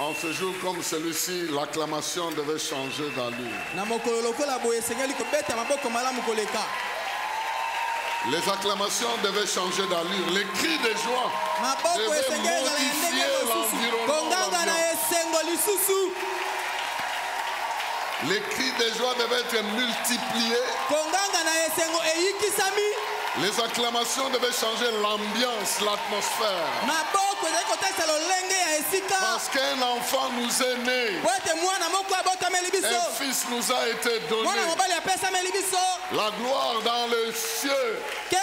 En ce jour comme celui-ci, l'acclamation devait changer d'allure. Les acclamations devaient changer d'allure. Les cris de joie devaient modifier l'environnement. Les cris de joie devaient être multipliés. Les acclamations devaient changer l'ambiance, l'atmosphère. Parce qu'un enfant nous est né. Un fils nous a été donné. La gloire dans les cieux et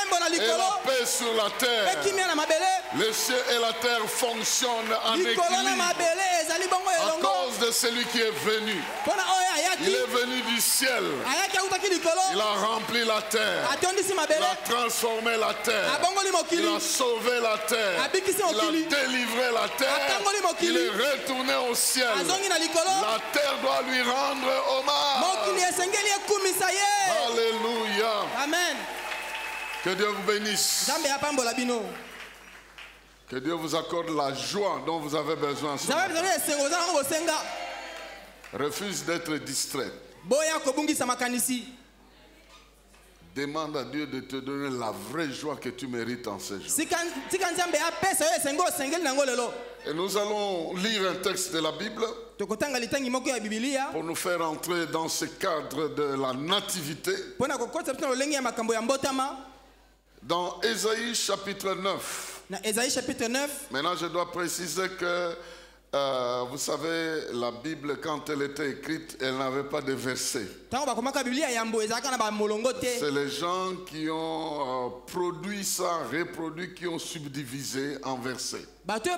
la paix sur la terre. Les cieux et la terre fonctionnent en équilibre à cause de celui qui est venu. Il est venu du ciel. Il a rempli la terre. Il a transformé la terre. Il a sauvé la terre. Il a délivré la terre. Il est retourné au ciel. La terre doit lui rendre hommage. Alléluia. Amen. Que Dieu vous bénisse. Que Dieu vous accorde la joie dont vous avez besoin. Refuse d'être distrait. Demande à Dieu de te donner la vraie joie que tu mérites en ce jour. Et nous allons lire un texte de la Bible pour nous faire entrer dans ce cadre de la nativité. Dans Ésaïe chapitre 9. Maintenant, je dois préciser que vous savez, la Bible, quand elle était écrite, elle n'avait pas de versets. C'est les gens qui ont produit ça, reproduit, qui ont subdivisé en versets. Tout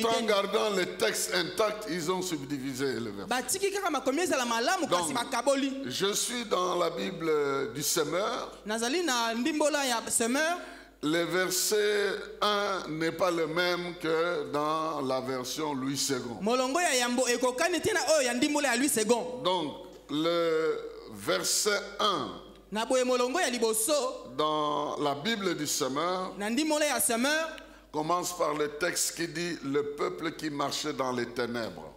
en gardant les textes intacts, ils ont subdivisé les versets. Donc, je suis dans la Bible du Semeur. Le verset 1 n'est pas le même que dans la version Louis II. Donc, le verset 1 dans la Bible du Semeur commence par le texte qui dit « Le peuple qui marchait dans les ténèbres ».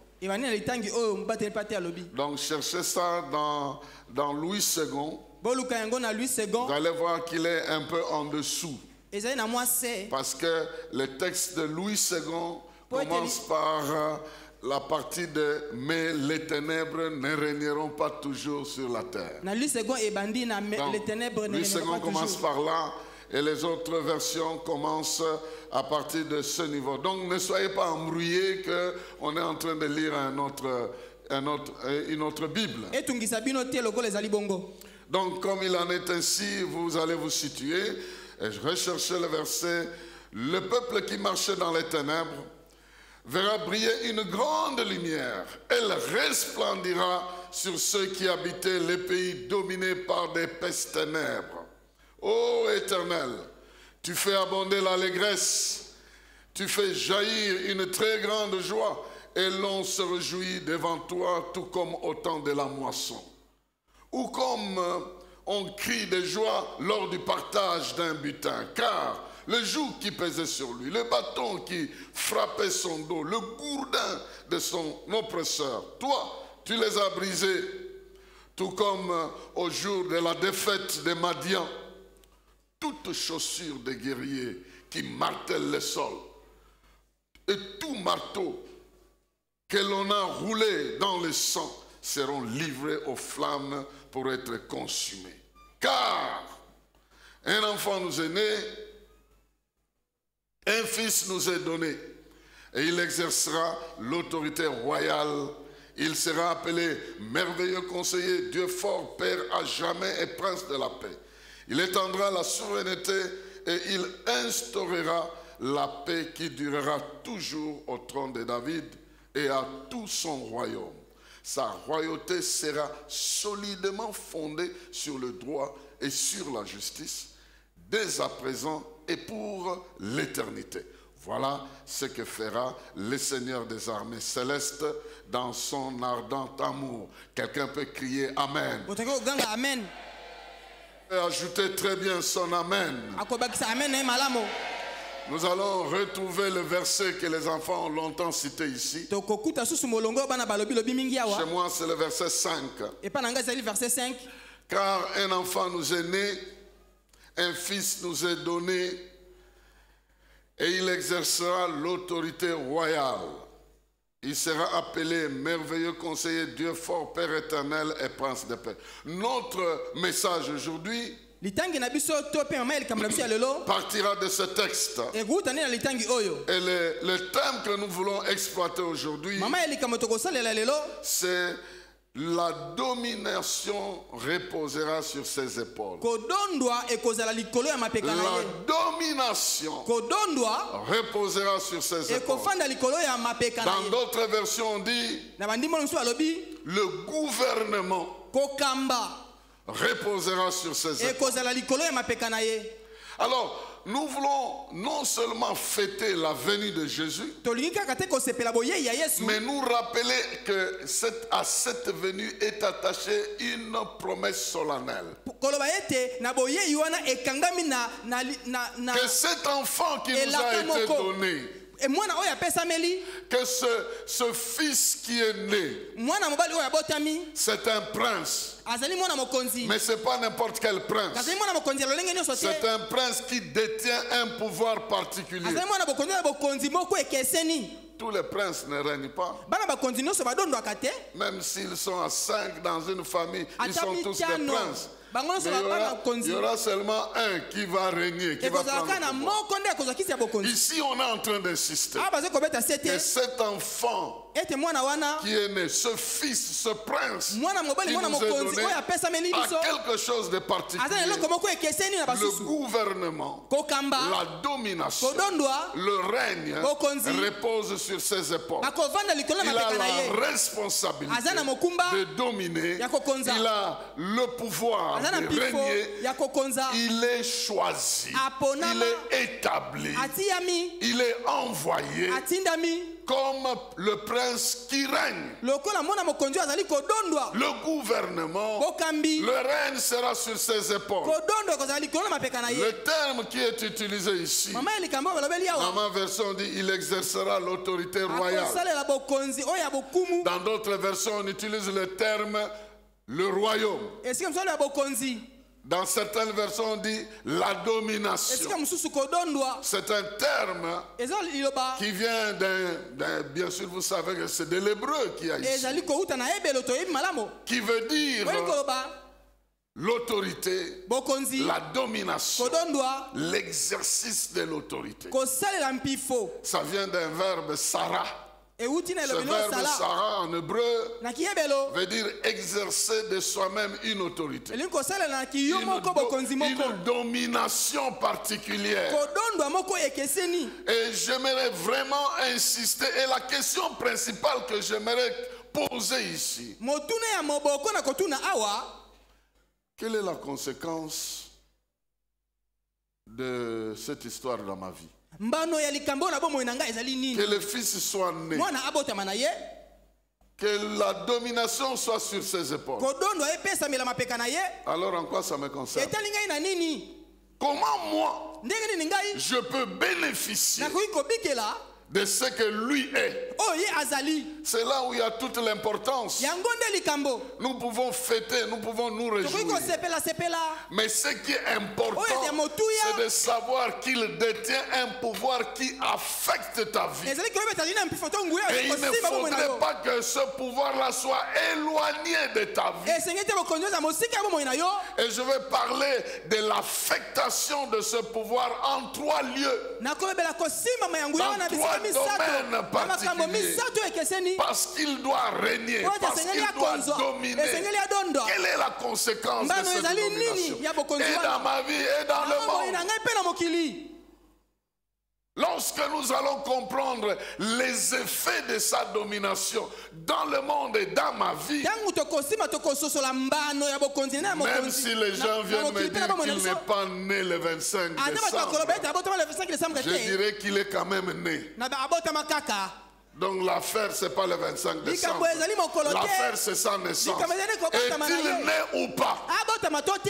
Donc, cherchez ça dans Louis II. Vous allez voir qu'il est un peu en dessous. Parce que le texte de Louis II commence par la partie de « Mais les ténèbres ne régneront pas toujours sur la terre ». Louis II commence par là et les autres versions commencent à partir de ce niveau. Donc ne soyez pas embrouillés qu'on est en train de lire une autre Bible. Donc comme il en est ainsi, vous allez vous situer. Et je recherchais le verset. Le peuple qui marchait dans les ténèbres verra briller une grande lumière. Elle resplendira sur ceux qui habitaient les pays dominés par d'épaisses ténèbres. Ô Éternel, tu fais abonder l'allégresse, tu fais jaillir une très grande joie, et l'on se réjouit devant toi, tout comme au temps de la moisson. Ou comme on crie de joie lors du partage d'un butin, car le joug qui pesait sur lui, le bâton qui frappait son dos, le gourdin de son oppresseur, toi, tu les as brisés, tout comme au jour de la défaite de Madian. Toutes chaussures des guerriers qui martèlent le sol, et tout marteau que l'on a roulé dans le sang seront livrés aux flammes pour être consumés. Car un enfant nous est né, un fils nous est donné, et il exercera l'autorité royale. Il sera appelé merveilleux conseiller, Dieu fort, Père à jamais et prince de la paix. Il étendra la souveraineté et il instaurera la paix qui durera toujours au trône de David et à tout son royaume. Sa royauté sera solidement fondée sur le droit et sur la justice, dès à présent et pour l'éternité. Voilà ce que fera le Seigneur des armées célestes dans son ardent amour. Quelqu'un peut crier Amen. Amen. Et ajouter très bien son Amen. Nous allons retrouver le verset que les enfants ont longtemps cité ici. Chez moi, c'est le verset 5. Car un enfant nous est né, un fils nous est donné, et il exercera l'autorité royale. Il sera appelé merveilleux conseiller, Dieu fort, Père éternel et prince de paix. Notre message aujourd'hui partira de ce texte. Et le thème que nous voulons exploiter aujourd'hui, c'est la domination reposera sur ses épaules. La domination reposera sur ses épaules. Dans d'autres versions, on dit le gouvernement reposera sur ses épaules. Alors, nous voulons non seulement fêter la venue de Jésus, mais nous rappeler que à cette venue est attachée une promesse solennelle. Que cet enfant qui nous a été donné, que ce fils qui est né, c'est un prince. Mais ce n'est pas n'importe quel prince. C'est un prince qui détient un pouvoir particulier. Tous les princes ne règnent pas. Même s'ils sont à 5 dans une famille, ils sont tous des princes. Il y aura seulement un qui va régner, qui va prendre le pouvoir. Ici, on est en train d'insister que cet enfant qui est né, ce fils, ce prince qui nous est donné, a quelque chose de particulier. Le gouvernement, la domination, le règne repose sur ses épaules. Il a la responsabilité de dominer. Il a le pouvoir de régner. Il est choisi. Il est établi. Il est envoyé comme le prince qui règne. Le gouvernement, le règne sera sur ses épaules. Le terme qui est utilisé ici, dans ma version dit il exercera l'autorité royale. Dans d'autres versions, on utilise le terme le royaume. Dans certaines versions, on dit la domination. C'est un terme qui vient bien sûr, vous savez que c'est de l'hébreu qui a ici. Qui veut dire l'autorité, la domination, l'exercice de l'autorité. Ça vient d'un verbe Sarah. Ce verbe Sarah en hébreu veut dire exercer de soi-même une autorité, une domination particulière. Et j'aimerais vraiment insister, et la question principale que j'aimerais poser ici, quelle est la conséquence de cette histoire dans ma vie? Que le fils soit né, que la domination soit sur ses épaules. Alors en quoi ça me concerne? Comment moi je peux bénéficier de ce que lui est? C'est là où il y a toute l'importance. Nous pouvons fêter, nous pouvons nous réjouir. Mais ce qui est important, c'est de savoir qu'il détient un pouvoir qui affecte ta vie. Et il ne faudrait pas que ce pouvoir-là soit éloigné de ta vie. Et je vais parler de l'affectation de ce pouvoir en 3 lieux. Dans 3 domaines particuliers. Parce qu'il doit régner, parce qu'il doit dominer. Quelle est la conséquence de cette domination? Et dans ma vie et dans le monde. Lorsque nous allons comprendre les effets de sa domination dans le monde et dans ma vie, même si les gens viennent me dire qu'il n'est pas né le 25 décembre, je dirais qu'il est quand même né. Donc l'affaire, ce n'est pas le 25 décembre. L'affaire, c'est sa naissance. Est-il né ou pas?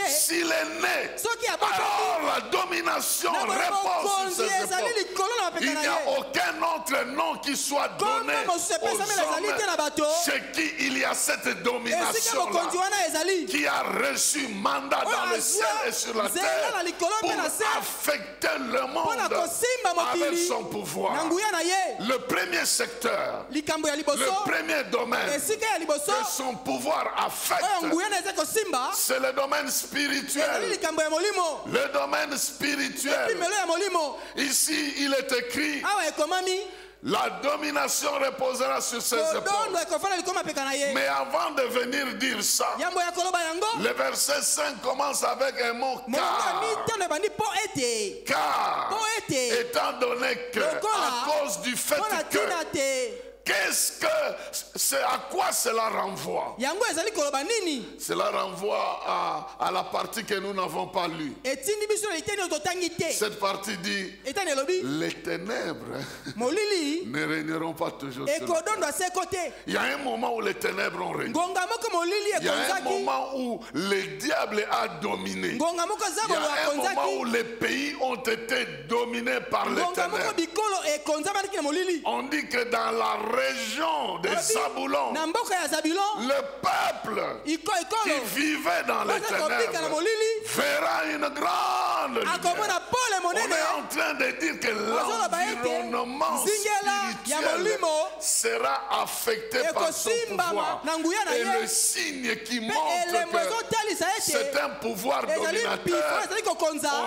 S'il est né, alors la domination repose sur ses épaules. Il n'y a aucun autre nom qui soit donné aux hommes chez qui il y a cette domination-là, qui a reçu mandat dans le ciel et sur la terre pour affecter le monde avec son pouvoir. Le premier secteur, le premier domaine que son pouvoir affecte, c'est le domaine spirituel. Le domaine spirituel. Ici, il est écrit: la domination reposera sur ses épaules. Mais avant de venir dire ça, le verset 5 commence avec un mot car. Étant donné que, à cause du fait que, c'est à quoi cela renvoie? Cela renvoie à la partie que nous n'avons pas lue. Cette partie dit: les ténèbres ne régneront pas toujours sur la terre. Il y a un moment où les ténèbres ont régné. Il y a un moment où le diable a dominé. Il y a un moment où les pays ont été dominés par les ténèbres. On dit que dans la région de Zaboulon, le peuple qui vivait dans les ténèbres verra une grande lumière. On est en train de dire que l'environnement spirituel sera affecté par son pouvoir. Et le signe qui montre que c'est un pouvoir dominateur,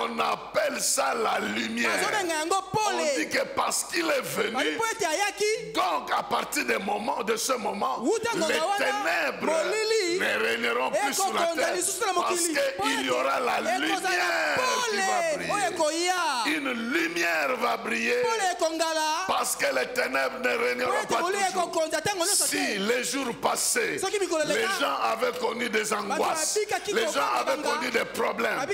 on appelle ça la lumière. On dit que parce qu'il est venu, donc à partir de ce moment, les ténèbres ne régneront plus sur la terre, parce qu'il y aura la lumière qui va briller. Une lumière va briller, parce que les ténèbres ne régneront pas toujours. Si les jours passés, les gens avaient connu des angoisses, les gens avaient connu des problèmes à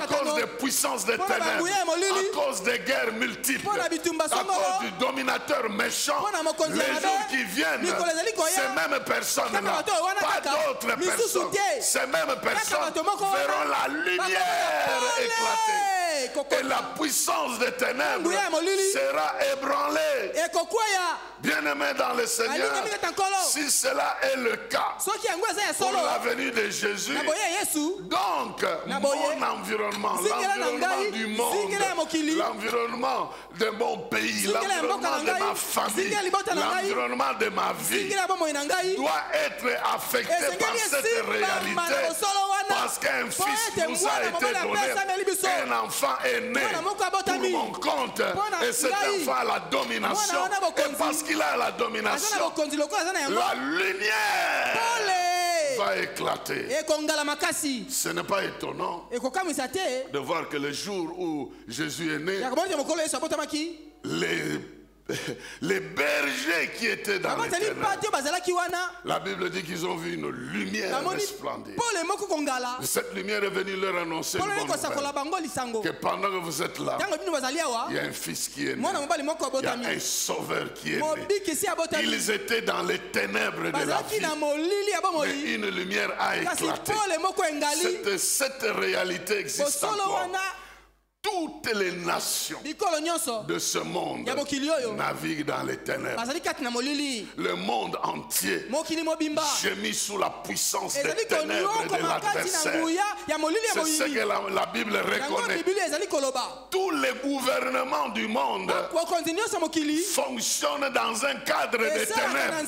cause des puissances des ténèbres, à cause des guerres multiples, à cause du dominateur méchant, les jours qui viennent, ces mêmes personnes-là, pas d'autres personnes, ces mêmes personnes verront la lumière éclater. Et la puissance des ténèbres sera ébranlée. Bien-aimé dans le Seigneur, si cela est le cas pour la venue de Jésus, donc mon environnement, l'environnement du monde, l'environnement de mon pays, l'environnement de ma famille, l'environnement de ma vie doit être affecté par cette réalité, parce qu'un fils nous a été donné, un enfant est né pour mon compte, et cet enfant a la domination, et parce qu'il a la domination, la lumière va éclater. Ce n'est pas étonnant de voir que le jour où Jésus est né, les bergers qui étaient dans les ténèbres, la Bible dit qu'ils ont vu une lumière resplendir. Cette lumière est venue leur annoncer une bonne nouvelle, que pendant que vous êtes là, il y a un fils qui est né, il y a un sauveur qui est né. Ils étaient dans les ténèbres de la vie, mais une lumière a éclaté. Cette réalité existe encore. Toutes les nations de ce monde naviguent dans les ténèbres. Le monde entier gémit sous la puissance des ténèbres de l'adversaire. C'est ce que la Bible reconnaît. Tous les gouvernements du monde fonctionnent dans un cadre de ténèbres.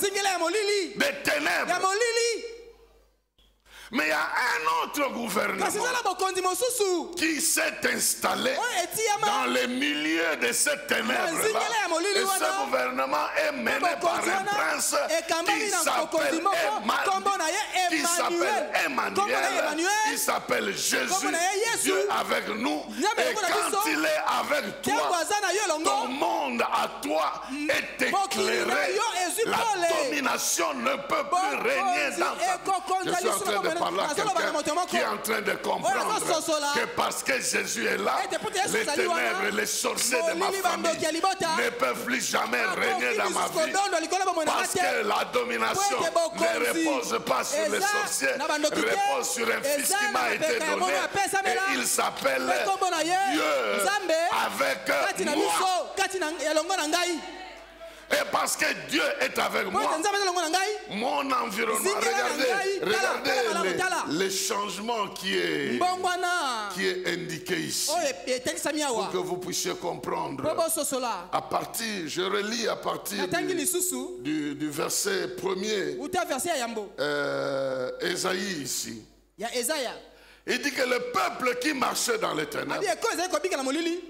Des ténèbres. Mais il y a un autre gouvernement qui s'est installé dans les milieux de cette ténèbres-là. Et ce gouvernement est mené par un prince qui s'appelle Emmanuel, qui s'appelle Jésus, Dieu avec nous. Et quand il est avec toi, ton monde à toi est éclairé. La domination ne peut plus régner dans ta vie. Je suis en train de parler à quelqu'un qui est en train de comprendre que parce que Jésus est là, les ténèbres, les sorciers de ma famille ne peuvent plus jamais régner dans ma vie. Parce que la domination ne repose pas sur les sorciers, repose sur un fils qui m'a été donné. Et il s'appelle Dieu avec moi. Et parce que Dieu est avec moi, mon environnement, regardez les changements qui est indiqué ici, pour que vous puissiez comprendre. À partir, je relis à partir du verset 1er, Ésaïe ici. Il dit que le peuple qui marchait dans les ténèbres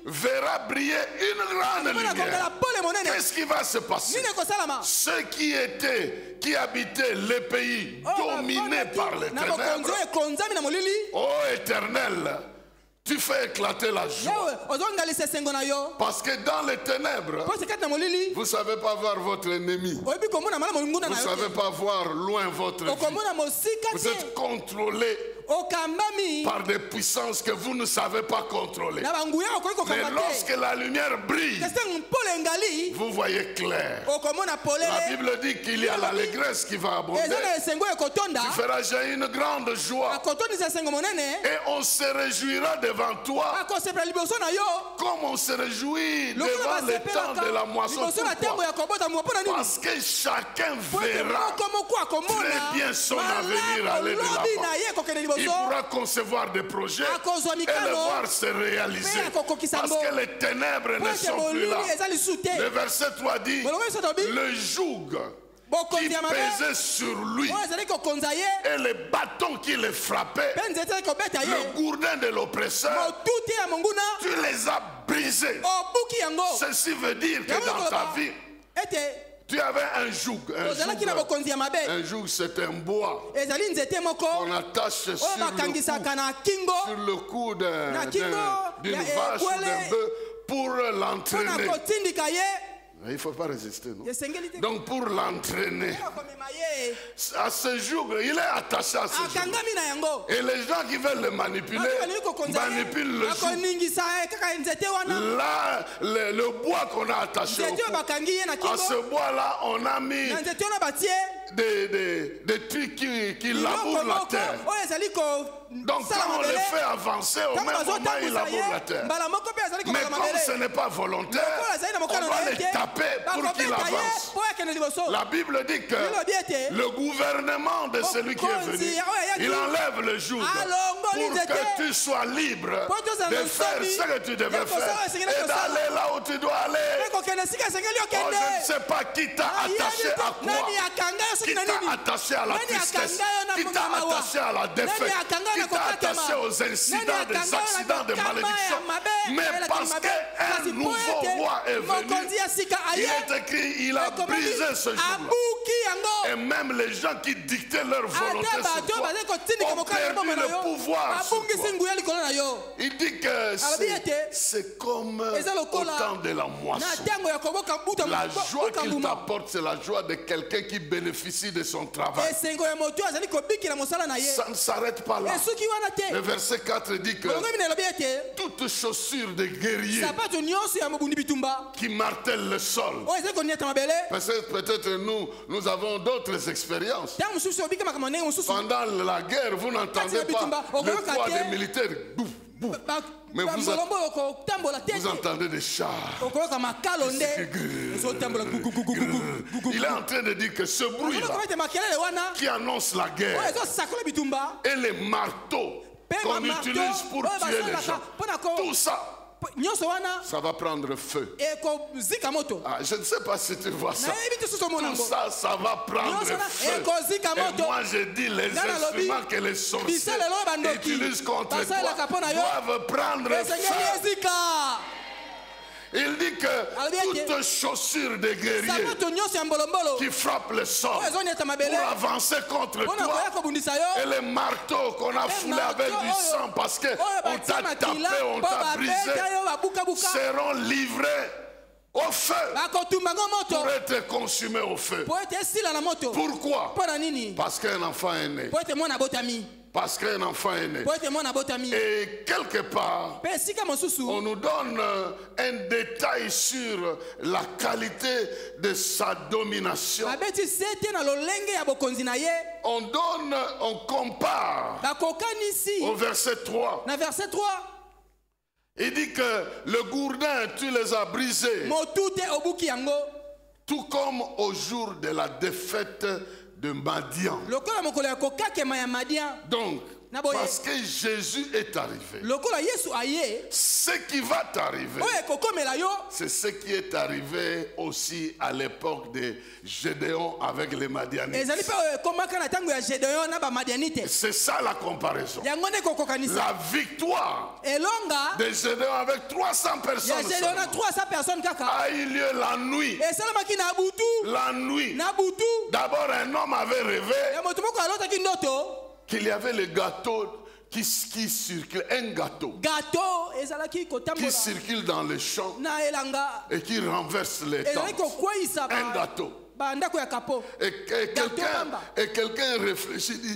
verra briller une grande lumière. Qu'est-ce qui va se passer? Ceux qui habitaient les pays dominés par les ténèbres, ô Éternel, tu fais éclater la joie. Parce que dans les ténèbres, vous ne savez pas voir votre ennemi. Vous ne savez pas voir loin votre vie. Vous êtes contrôlé par des puissances que vous ne savez pas contrôler. Mais lorsque la lumière brille, vous voyez clair. La Bible dit qu'il y a l'allégresse qui va abonder. Tu feras j'ai une grande joie. Et on se réjouira devant toi comme on se réjouit devant le temps de la moisson. Pourquoi? Parce que chacun verra très bien son avenir aller de l'avant. Il pourra concevoir des projets et les voir se réaliser. Parce que les ténèbres ne sont plus là. Le verset 3 dit, le joug qui pesait sur lui et les bâtons qui le frappaient, le gourdin de l'oppresseur, tu les as brisés. Ceci veut dire que dans ta vie, tu avais un joug. Un joug, c'est un bois qu'on attache sur le cou d'une vache ou d'un bœuf pour l'entraîner. Il ne faut pas résister, non? Donc pour l'entraîner, à ce joug, il est attaché à ce joug. Et les gens qui veulent le manipuler, manipulent le joug. Là, le bois qu'on a attaché au cou, à ce bois-là, on a mis des trucs qui labourent la terre. Donc quand on le fait avancer, au même moment il laboure la terre. Mais comme ce n'est pas volontaire, on va les taper pour qu'il avance. La Bible dit que le gouvernement de celui qui est venu, il enlève le joug pour que tu sois libre de faire ce que tu devais faire et d'aller là où tu dois aller. Oh, je ne sais pas qui t'a attaché à quoi, qui t'a attaché à la tristesse, qui t'a attaché à la défaite, qui t'a attaché aux incidents, des accidents, des malédictions. Mais parce qu'un nouveau roi est venu, il est écrit, il a brisé ce jour-là. Et même les gens qui dictaient leur volonté sur toi ont perdu le pouvoir sur toi. Il dit que c'est comme au temps de la moisson. La joie qu'il t'apporte, c'est la joie de quelqu'un qui bénéficie de son travail. Ça ne s'arrête pas là. Le verset 4 dit que toute chaussure de guerrier qui martèle le sol. Peut-être nous avons d'autres expériences. Pendant la guerre, vous n'entendez pas le poids des militaires. Mais vous entendez des chars. Il est en train de dire que ce bruit-là qui annonce la guerre et les marteaux qu'on utilise pour tuer les gens, tout ça, ça va prendre feu. Ah, je ne sais pas si tu vois ça. Tout ça, ça va prendre feu. Et moi, je dis, les instruments que les sorciers utilisent contre toi doivent prendre feu. Il dit que toute chaussure de guerrier qui frappe le sol pour avancer contre toi et les marteaux qu'on a foulés avec du sang parce qu'on t'a tapé, on t'a brisé, seront livrés au feu pour être consumé au feu. Pourquoi? Parce qu'un enfant est né. Parce qu'un enfant est né. Et quelque part, on nous donne un détail sur la qualité de sa domination. On compare au verset 3. Il dit que le gourdin, tu les as brisés. Tout comme au jour de la défaite de Madian. Donc, parce que Jésus est arrivé, ce qui va t'arriver, c'est ce qui est arrivé aussi à l'époque de Gédéon avec les Madianites. C'est ça la comparaison. La victoire de Gédéon avec 300 personnes a eu lieu la nuit. La nuit. D'abord, un homme avait rêvé qu'il y avait le gâteau qui circule, un gâteau qui circule dans les champs et qui renverse les tentes. Un gâteau. Et quelqu'un réfléchit, dit,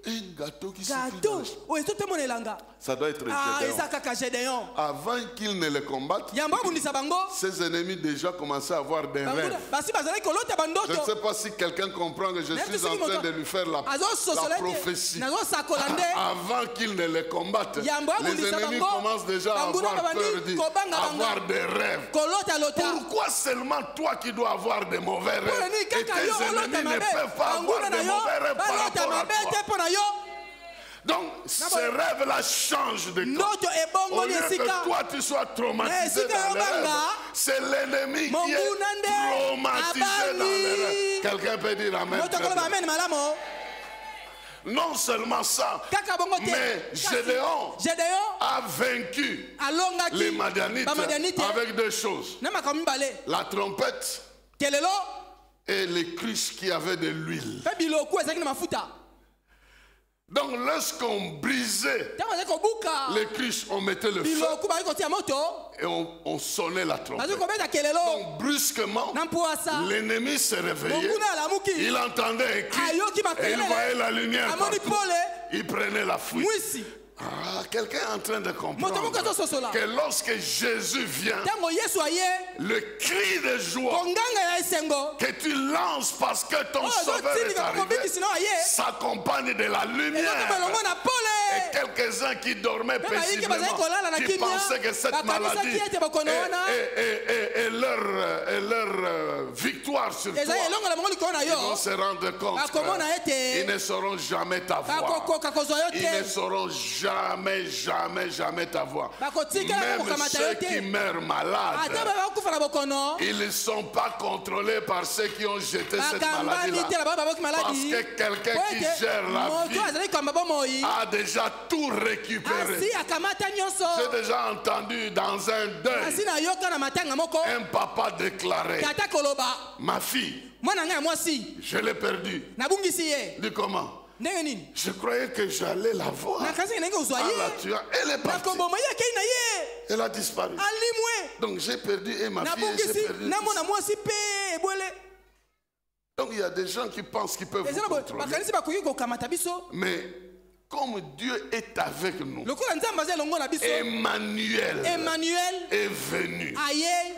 un gâteau qui circule dans les champs. Ça doit être Gédéon. Avant qu'il ne le combatte, ses ennemis déjà commençaient à avoir des rêves. Je ne sais pas si quelqu'un comprend que je suis en train de lui faire la prophétie. Avant qu'il ne le combatte, les ennemis commencent déjà à avoir peur, avoir des rêves. Pourquoi seulement toi qui dois avoir des mauvais rêves et tes ennemis ne peuvent pas avoir des mauvais rêves par rapport à toi? Donc, ce rêve-là change de camp. Au lieu que toi tu sois traumatisé dans les rêves, c'est l'ennemi qui est traumatisé dans les rêves. Quelqu'un peut dire amen. Non seulement ça, mais Gédéon a vaincu les Madianites avec deux choses. La trompette et les cruches qui avaient de l'huile. Donc lorsqu'on brisait les cruches, on mettait le feu et on sonnait la trompette. Donc brusquement, l'ennemi s'est réveillé, il entendait un cri et il voyait la lumière partout. Il prenait la fuite. Quelqu'un est en train de comprendre que lorsque Jésus vient, le cri de joie que tu lances parce que ton sauveur est arrivé s'accompagne de la lumière. Et quelques-uns qui dormaient paisiblement, qui pensaient que cette maladie est leur victoire sur toi, ils vont se rendre compte qu'ils ne sauront jamais t'avoir. Ils ne sauront jamais t'avoir. Même ceux qui meurent malades, ils ne sont pas contrôlés par ceux qui ont jeté cette maladie-là. Parce que quelqu'un qui gère la vie a déjà tout récupéré. J'ai déjà entendu dans un deuil un papa déclarer: ma fille, je l'ai perdue. Dis comment? Je croyais que j'allais la voir. Elle est partie. Elle a disparu. Donc j'ai perdu et ma fille, j'ai perdu. Donc il y a des gens qui pensent qu'ils peuvent vous contrôler. Mais comme Dieu est avec nous, Emmanuel est venu.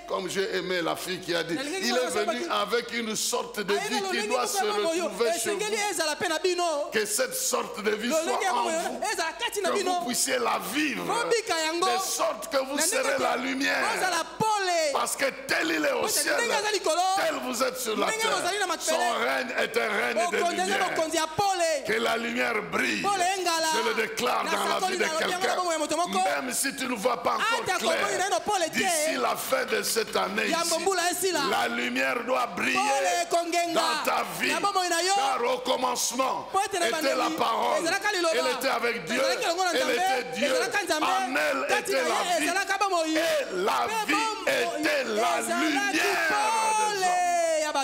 Comme j'ai aimé la fille qui a dit, il est venu avec une sorte de vie qui doit se retrouver chez vous. Que cette sorte de vie soit en vous, que vous puissiez la vivre, de sorte que vous serez la lumière. Parce que tel il est au ciel, tel vous êtes sur la terre. Son règne est un règne de lumière. Que la lumière brille. Je le déclare dans la vie de quelqu'un. Même si tu ne vois pas encore clair, d'ici la fin de cette année ici, la lumière doit briller dans ta vie. Car au commencement était la parole. Elle était avec Dieu. Elle était Dieu. En elle était la vie. Et la vie était la lumière des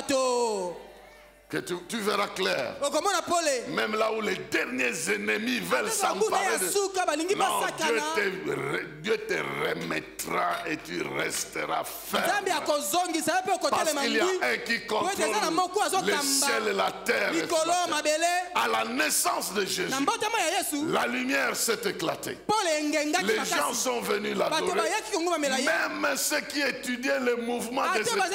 hommes. que tu verras clair. Même là où les derniers ennemis veulent s'emparer de... Non, Dieu te remettra et tu resteras ferme. Parce qu'il y a un qui contrôle le ciel et la terre. À la naissance de Jésus, la lumière s'est éclatée. Les gens sont venus l'adorer. Même ceux qui étudiaient le mouvement des étoiles,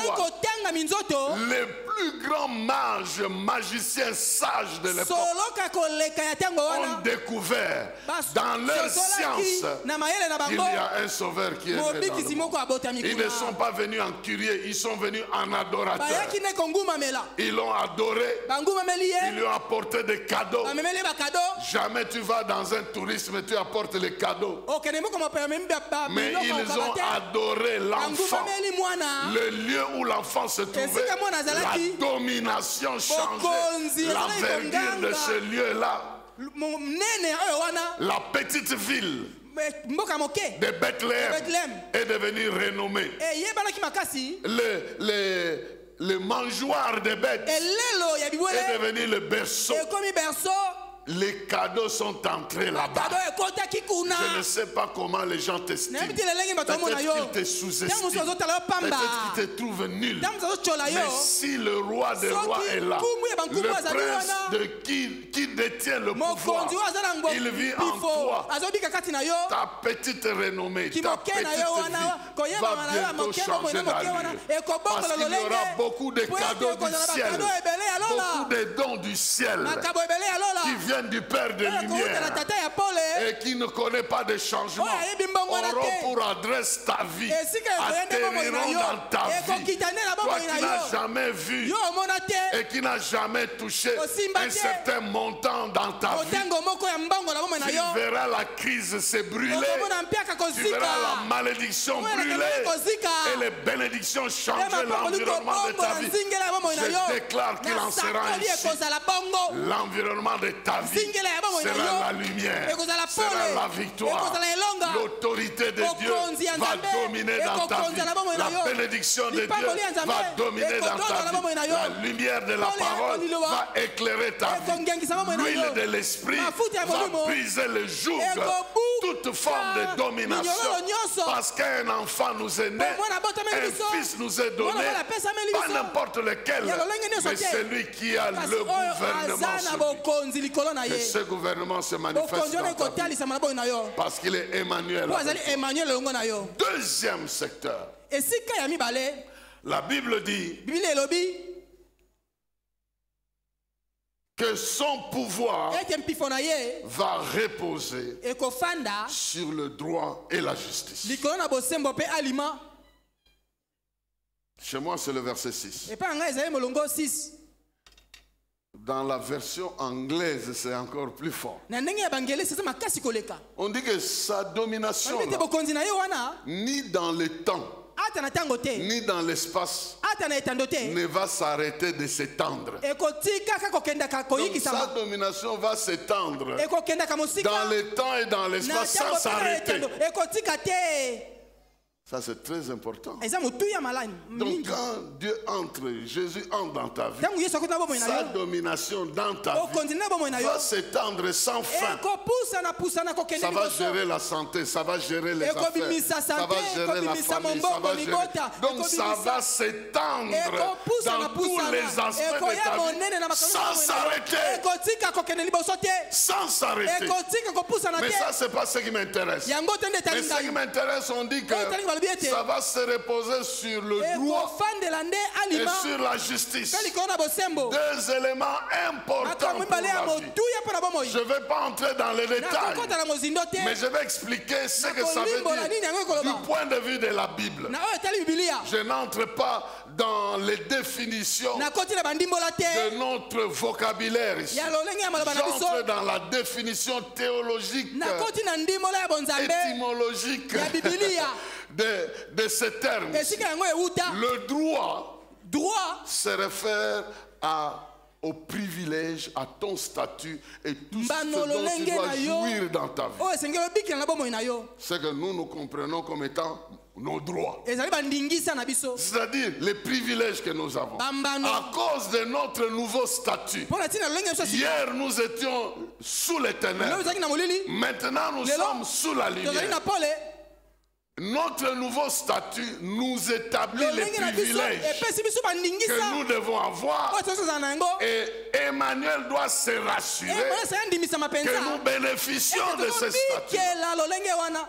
les plus grands mages, magiciens sages de l'époque ont découvert dans leur science qu'il y a un sauveur qui est né dans le monde. Ils ne sont pas venus en curieux, ils sont venus en adorateurs. Ils l'ont adoré, ils lui ont apporté des cadeaux. Jamais tu vas dans un tourisme, tu apportes les cadeaux. Mais ils ont adoré l'enfant. Le lieu où l'enfant se trouvait, la domination changeait. L'envergure de ce lieu-là, la petite ville de Bethléem est devenue renommée. Le mangeoire de bêtes est devenu le berceau. Les cadeaux sont entrés là-bas. Je ne sais pas comment les gens t'estiment. Peut-être qu'ils te sous-estiment. Peut-être qu'ils te trouvent nul. Mais si le roi des rois est là, le prince de qui détient le pouvoir, il vit en toi. Ta petite renommée, ta petite vie va bientôt changer d'allure. Parce qu'il y aura beaucoup de cadeaux du ciel, beaucoup de dons du ciel qui viennent du Père de lumière et qui ne connaît pas de changement auront pour adresse ta vie, atterriront dans ta vie. Toi qui n'as jamais vu et qui n'as jamais touché un certain montant dans ta vie, tu verras la crise se brûler, tu verras la malédiction brûler et les bénédictions changer l'environnement de ta vie. Je déclare qu'il en sera ainsi. L'environnement de ta vie sera la lumière, sera la victoire. L'autorité de Dieu va dominer dans ta vie. La bénédiction de Dieu va dominer dans ta vie. La lumière de la parole va éclairer ta vie. L'huile de l'esprit va briser le joug, toute forme de domination. Parce qu'un enfant nous est né, un fils nous est donné, pas n'importe lequel, mais celui qui a le gouvernement sur lui. Et ce gouvernement se manifeste dans ta vie parce qu'il est Emmanuel. Deuxième secteur, la Bible dit que son pouvoir va reposer sur le droit et la justice. Chez moi, c'est le verset 6. Dans la version anglaise, c'est encore plus fort. On dit que sa domination, là, ni dans le temps, ni dans l'espace, ne va s'arrêter de s'étendre. Donc sa domination va s'étendre dans le temps et dans l'espace sans s'arrêter. Ça, c'est très important. Donc, quand Dieu entre, Jésus entre dans ta vie, sa domination dans ta vie va s'étendre sans fin. Ça va gérer la santé, ça va gérer les affaires, ça va gérer la famille, ça va gérer... Donc, ça va s'étendre dans tous les aspects de ta vie sans s'arrêter. Sans s'arrêter. Mais ça, c'est pas ce qui m'intéresse. Mais ce qui m'intéresse, on dit que ça va se reposer sur le droit et sur la justice. Deux éléments importants pour la vie. Je ne vais pas entrer dans les détails, mais je vais expliquer ce que ça veut dire du point de vue de la Bible. Je n'entre pas dans les définitions de notre vocabulaire ici. J'entre dans la définition théologique, étymologique de ce terme. Le droit se réfère au privilège, à ton statut et tout ce dont tu dois jouir dans ta vie. Ce que nous comprenons comme étant nos droits. ezali bandingisa na biso C'est-à-dire les privilèges que nous avons. bambano À cause de notre nouveau statut. mpona ntina lolenge biso sika Hier, nous étions sous les lelo ténèbres. ezalaki na molili Maintenant, nous Lelo, sommes sous la tozali lumière. na pole Notre nouveau statut nous établit les lolenge na biso privilèges epesi biso que bandingisa nous devons avoir. oyo tozozala na yango Et Emmanuel doit se rassurer emalesa ya ndimisama que mpenza nous bénéficions de ce statut. tozobikela lolenge wana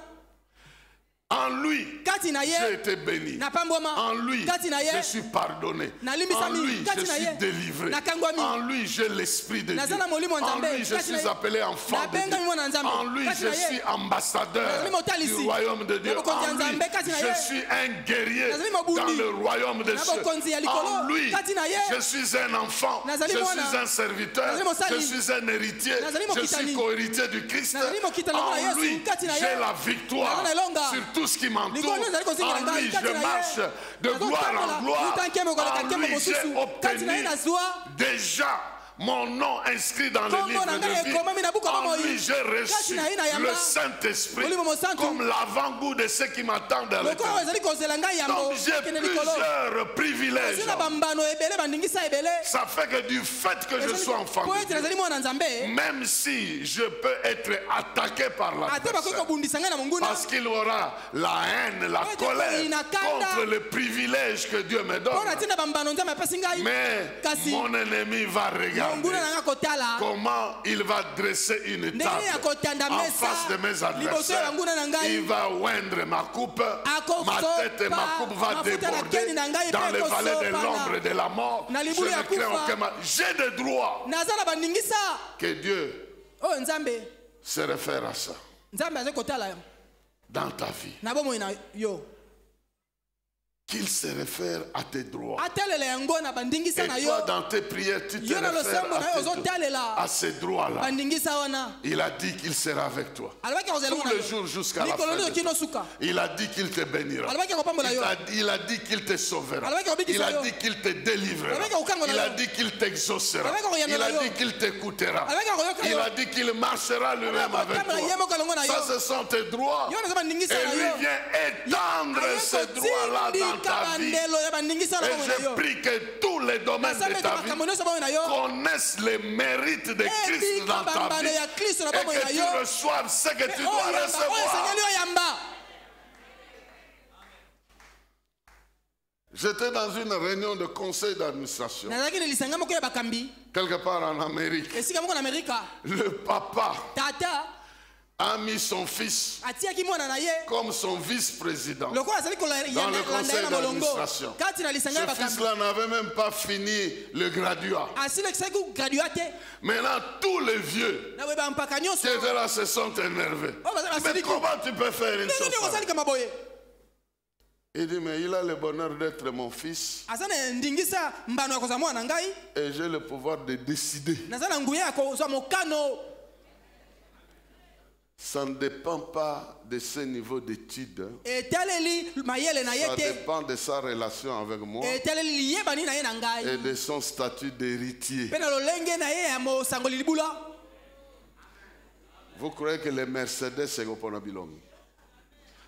En lui, kati na j'ai ye été béni. napambwama En lui, kati na ye je suis pardonné. En nalimbisami lui, je kati na suis ye délivré. nakangwami En lui, j'ai l'esprit de Dieu. naza na molimo ya En nzambe lui, je kati na suis ye appelé enfant de nabengami mwana Dieu. nzambe En lui, kati je na ye suis ambassadeur nazali motalisi du royaume de Dieu. na bokonzi ya En lui, nzambe kati na ye je suis un guerrier nazali mobundi dans le royaume de na Dieu. bokonzi ya likolo En lui, kati na ye je suis un enfant. nazali Je mwana suis un serviteur. nazali mosali Je suis un héritier. nazali Je mokitani suis co-héritier du Christ. nazali mokitani moko na En Yesu lui, kati na ye j'ai la victoire nazali na elonga sur tout ce qui m'entoure. likolo nazali kozinga na En ngai lui, kati je na ye marche de gloire en gloire. nkembo koleka En nkembo lui, j'ai mosusu kati na ye obtenu nazwa déjà mon nom inscrit dans le Kombo livre na ngai de vie. ekomami na buku ya En bomoi. lui, j'ai reçu Kati na ye na yamba. le Saint-Esprit Molimo mosantu. comme l'avant-goût de ceux qui m'attendent à lokolo l'éternel. ezali kozela ngai yango Donc j'ai kende likolo plusieurs privilèges. ozwi na bambano ebele bandingisa ebele Ça fait que du fait que je sois enfant po de ete Dieu, nazali mwana nzambe même si je peux être attaqué par ate bakoki l'adversaire, kobundisa ngai na monguna parce qu'il aura la haine, la Ouais, colère il n'a qu'à contre da- les privilèges que Dieu me donne. mpo na ntina bambano nzambe apesi ngai Mais kasi mon ennemi va regarder monguna na ngai kotala comment il va dresser une ndenge ya table kotanda en mesa face de mes liboso ya adversaires. banguna na ngai Il va oindre ma coupe, Akosopa, ma tête et ma coupe va mafuta na déborder keni na ngai dans pe les vallées de kosopa l'ombre na- et de la mort. na Je libulu ya ne crains kufa. aucun mal. J'ai des droits. naza na bandingisa Que Dieu oyo nzambe se réfère à ça nzambe azali kotala dans ta vie. na bomoi na yo Qu'il se réfère à tes droits. atelela yango na bandingisa Et na yo toi, dans tes prières, tu te yo na réfères losambo na yo à, tes droits, ozotalela à ces droits-là. bandingisa wana Il a dit qu'il sera avec toi. alobaki akozela Tous ngo na les yo jours jusqu'à la likolo fin. nyonso de kino temps. suka Il a dit qu'il te bénira. alobaki akopambola yo Il a dit qu'il te sauvera. Alobaki akobikisa Il a yo. dit qu'il te délivrera. Alobaki akokangola Il a yo. dit qu'il t'exaucera. Alobaki akoyanola Il a yo. dit qu'il t'écoutera. alobaki akoyoka Il yo a dit qu'il marchera lui-même Alobaki avec akotambola ye toi. moko elongo na yo Ça, ce sont tes droits. yo naza bandingisa Et na lui yo vient étendre ces droits-là dans ta vie. bandelo ya bandingisa na Et bomoi na je yo prie que tous les domaines nasambe de ete ta vie makambo nyonso bomoi na yo connaissent les mérites de Christ ebika dans ta bambano vie. ya kristo na Et bomoi na que tu yo reçoives ce que tu dois oyo yamba oyo recevoir. esengeli yo yamba J'étais dans une réunion de conseil d'administration, nazalaki na lisanga moko ya bakambi quelque part en Amérique. esika moko na amerika Le papa tata a mis son fils atiaki mwana na ye comme son vice-président. lokola azali Dans le kolanda ye conseil na molongo d'administration. kati na lisanga ya Ce bakambi fils-là n'avait même pas fini le graduat. asilekisaki kograduat te Maintenant, tous les vieux na boye bampaka nyonso qui étaient là se sont énervés. oyo bazali Mais basiliki comment tu peux faire une ndenge chose nini pareille? kosalikama boye Il dit, mais il a le bonheur d'être mon fils aza na ndingisa mbano ya kozwa mwana na ngai et j'ai le pouvoir de décider. naza na nguya ya kozwa mokano Ça ne dépend pas de ce niveau d'études. Hein. etaleli mayele na ye Ça te dépend de sa relation avec moi etaleli liyebani na ye na et ngai de son statut d'héritier. mpe na lolenge na ye ya mosangoli libula Vous croyez que les Mercedes, c'est au bilongi?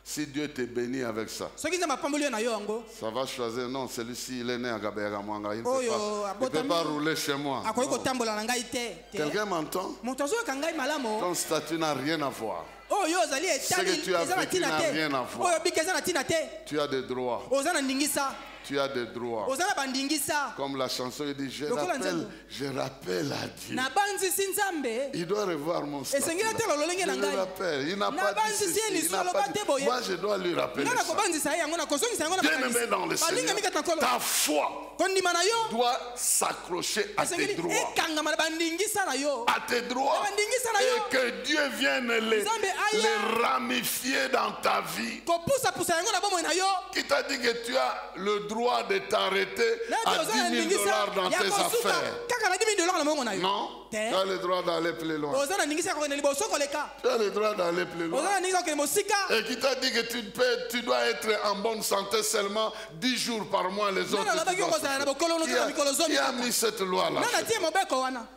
Si Dieu te bénit avec ça, soki nzambe apamboli yo na yo yango ça va choisir. Non, celui-ci, il est né à Gabeyagamwanga. Il ne Oyo, peut pas rouler chez moi. akoki Non. kotambola na ngai te Quelqu'un m'entend? moto azoyoka ngai malamu Ton statut n'a rien à voir. oyo ozali etali Ce que tu as eza na vécu ntina n'a te rien à voir. oyo bika eza na ntina te Tu as des droits. oza na ndingisa Tu as des droits. oza na bandingisa Comme la chanson il dit, Lokola nzambe. je rappelle à Dieu. nabanzisi nzambe Il doit revoir mon statut. esengeli atela lolenge na Je le ngai rappelle. Il n'a pas dit nabanzisi ceci. ye Il n'a lisolo pas bate dit. boye Moi, je dois lui rappeler nga ça. nakobanzisa ye yango nakosongisa yango na Bien-aimé dans le balinga Seigneur, mikata nkolo ta foi kondima na yo doit s'accrocher à tes esengeli droits. ekangama na bandingisa na yo À tes droits. Bandingisa na yo. Et que Dieu vienne les Nzambe aya. ramifier dans ta vie. kopusapusa yango na bomoi na yo Qui t'a dit que tu as le droit de t'arrêter à 10 000 $ dans tes affaires? kaka na 10 000 $ na mongo na yo Non, tu as le droit d'aller plus loin. oza na ndingisa ya kokende liboso koleka Tu as le droit d'aller plus loin. oza na ndingisa ya kokende mosika Et qui t'a dit que tu dois être en bonne santé seulement 10 jours par mois, les autres. nana alobaki tu dois okozala na bokolo souffrir. noto na mikolo zomi Qui a mis cette loi-là? nana tie mobeko wana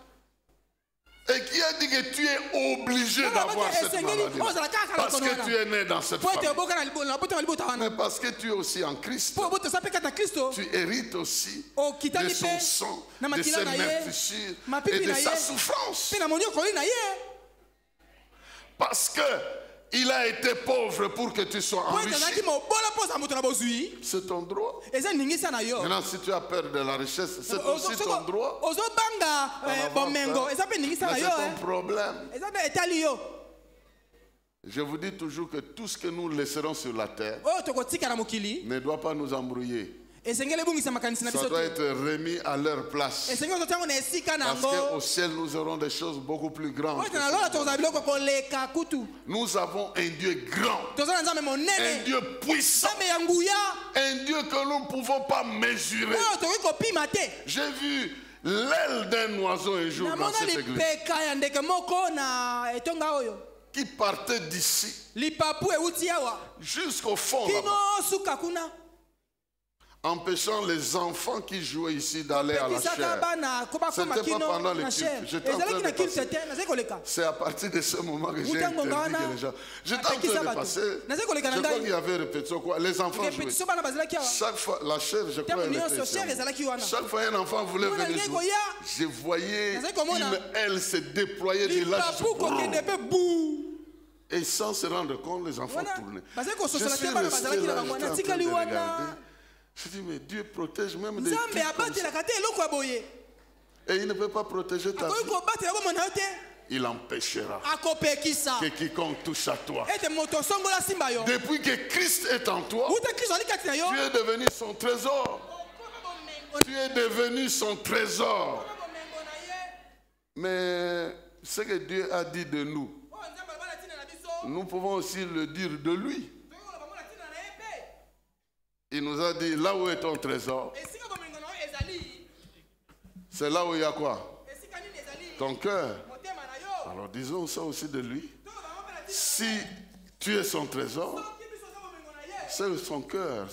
Et qui a dit que tu es obligé d'avoir cette maladie? Parce que tu es né dans cette famille. Mais parce que tu es aussi en Christ. Tu hérites aussi de son sang, de ses meurtrissures et de sa souffrance. Parce que il a été pauvre pour que tu sois enrichi. C'est ton droit. Maintenant, si tu as peur de la richesse, c'est aussi ton droit. Mais c'est ton problème. Je vous dis toujours que tout ce que nous laisserons sur la terre ne doit pas nous embrouiller. Ça doit être remis à leur place. Parce qu'au ciel, nous aurons des choses beaucoup plus grandes. Nous avons un Dieu grand, un Dieu puissant, un Dieu que nous ne pouvons pas mesurer. J'ai vu l'aile d'un oiseau un jour dans cette église qui partait d'ici jusqu'au fond là-bas, empêchant les enfants qui jouaient ici d'aller à la chair. Ce n'était pas pendant le culte. J'étais en train de passer. C'est à partir de ce moment que j'ai interdit que les gens... J'étais en train de passer. Je crois qu'il y avait répétition. Quoi. Les enfants jouaient. Chaque fois, la chair, je crois, elle était... Chaque fois un enfant voulait venir jouer, je voyais une aile se déployer de là. Et sans se rendre compte, les enfants tournaient. Je suis resté là, j'étais en train de regarder. Je dis, mais Dieu protège même des trucs comme ça. Et il ne peut pas protéger ta vie. Il empêchera que quiconque touche à toi. Depuis que Christ est en toi, tu es devenu son trésor. Tu es devenu son trésor. Mais ce que Dieu a dit de nous, nous pouvons aussi le dire de lui. Il nous a dit, là où est ton trésor, c'est là où il y a quoi? Ton cœur. Alors disons ça aussi de lui. Si tu es son trésor, c'est son cœur,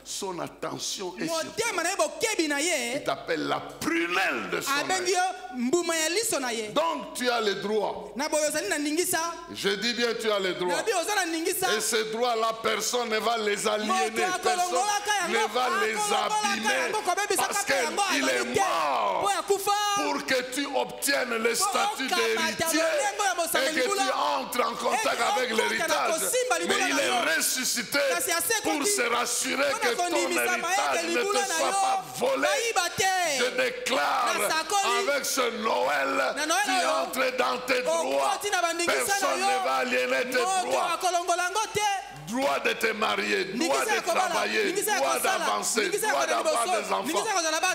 son attention est sur toi. Il t'appelle la prunelle de son œil. Donc tu as le droit. Je dis bien tu as le droit. Et ces droits-là, personne ne va les aliéner. Personne ne va les abîmer. Parce qu'il est mort pour que tu obtiennes le statut d'héritier et que tu entres en contact avec l'héritage. Mais il est ressuscité pour se rassurer que ton héritage ne te soit pas volé. Je déclare avec ce Noël, tu entres dans tes droits. Personne ne va aliéner tes droits. Droit de te marier, droit de travailler, droit d'avancer, droit d'avoir des enfants,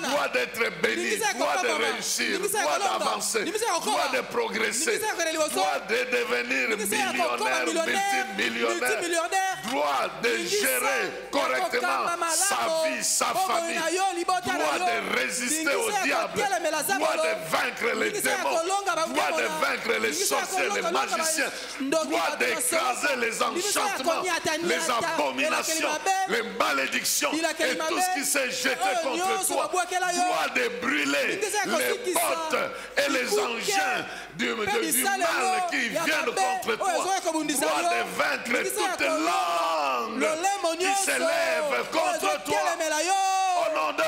droit d'être béni, droit de réussir, droit d'avancer, droit de progresser, droit de devenir millionnaire, multimillionnaire, droit de gérer correctement sa vie, sa famille, droit de résister au diable, droit de vaincre les démons, droit de vaincre les sorciers, les magiciens, droit d'écraser les enchantements, les abominations, les malédictions et tout ce qui s'est jeté contre toi, droit de brûler les portes et les engins du mal qui viennent contre toi, droit de vaincre toute langue qui s'élève contre toi au nom de...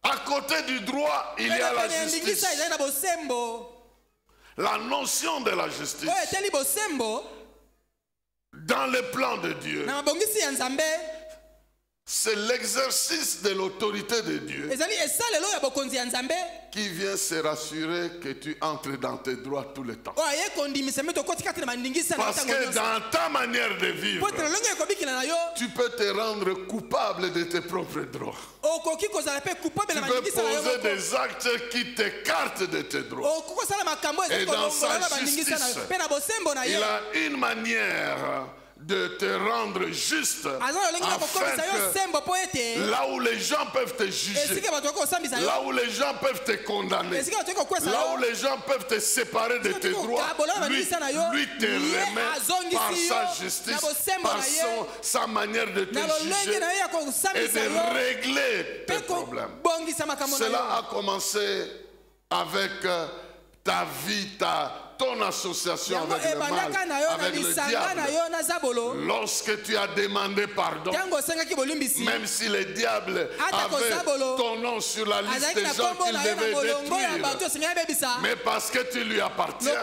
À côté du droit, il y a la justice. La notion de la justice dans le plan de Dieu, c'est l'exercice de l'autorité de Dieu qui vient se rassurer que tu entres dans tes droits tout le temps. Parce que dans ta manière de vivre, tu peux te rendre coupable de tes propres droits. Tu peux poser des actes qui t'écartent de tes droits. Et dans sa justice, il a une manière de te rendre juste afin que là où les gens peuvent te juger, là où les gens peuvent te condamner, là où les gens peuvent te séparer de tes droits, lui te remet par sa justice, par sa manière de te juger et de régler tes problèmes. Cela a commencé avec ta vie, ton association avec le mal, avec le diable. Lorsque tu as demandé pardon, même si le diable avait ton nom sur la liste des gens qu'il devait détruire, mais parce que tu lui appartiens,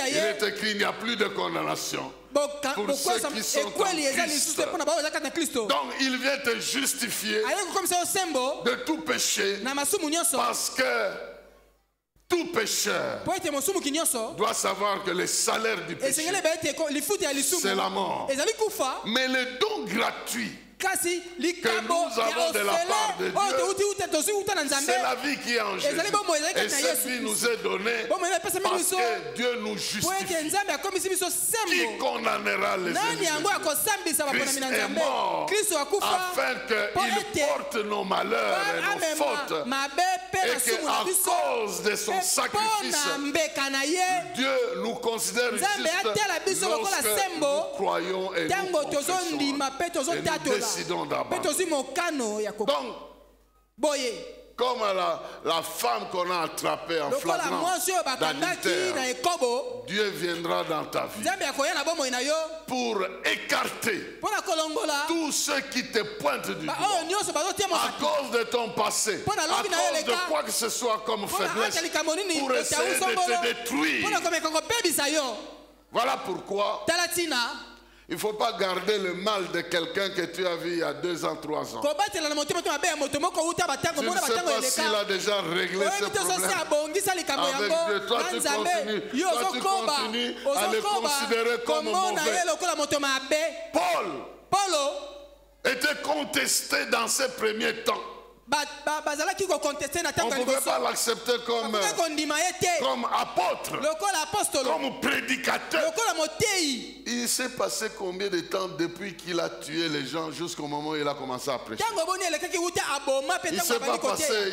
il est écrit, il n'y a plus de condamnation pour ceux qui sont en Christ. Donc il vient te justifier de tout péché, parce que tout pécheur doit savoir que le salaire du péché, c'est la mort. Mais le don gratuit que nous avons de la part de Dieu, c'est la vie qui est en Jésus. Et cette vie nous est donnée parce que Dieu nous justifie. Qui condamnera les ennemis? Christ est mort afin qu'il porte nos malheurs et nos fautes, et qu'à cause de son sacrifice, Dieu nous considère justes lorsque nous croyons et nous confessons et nous décidons d'abord. Donc, comme la femme qu'on a attrapée en flagrant d'adultère, Dieu viendra dans ta vie pour écarter tous ceux qui te pointent du doigt à cause de ton passé, à cause de quoi que ce soit comme faiblesse, pour essayer de te détruire. Voilà pourquoi il ne faut pas garder le mal de quelqu'un que tu as vu il y a 2 ans, 3 ans. Tu ne sais pas s'il a déjà réglé ce problème avec Dieu. Toi, tu continues à le considérer comme mauvais. Paul était contesté dans ses premiers temps. On ne pouvait pas l'accepter comme apôtre, comme prédicateur. Il s'est passé combien de temps depuis qu'il a tué les gens jusqu'au moment où il a commencé à prêcher? Il ne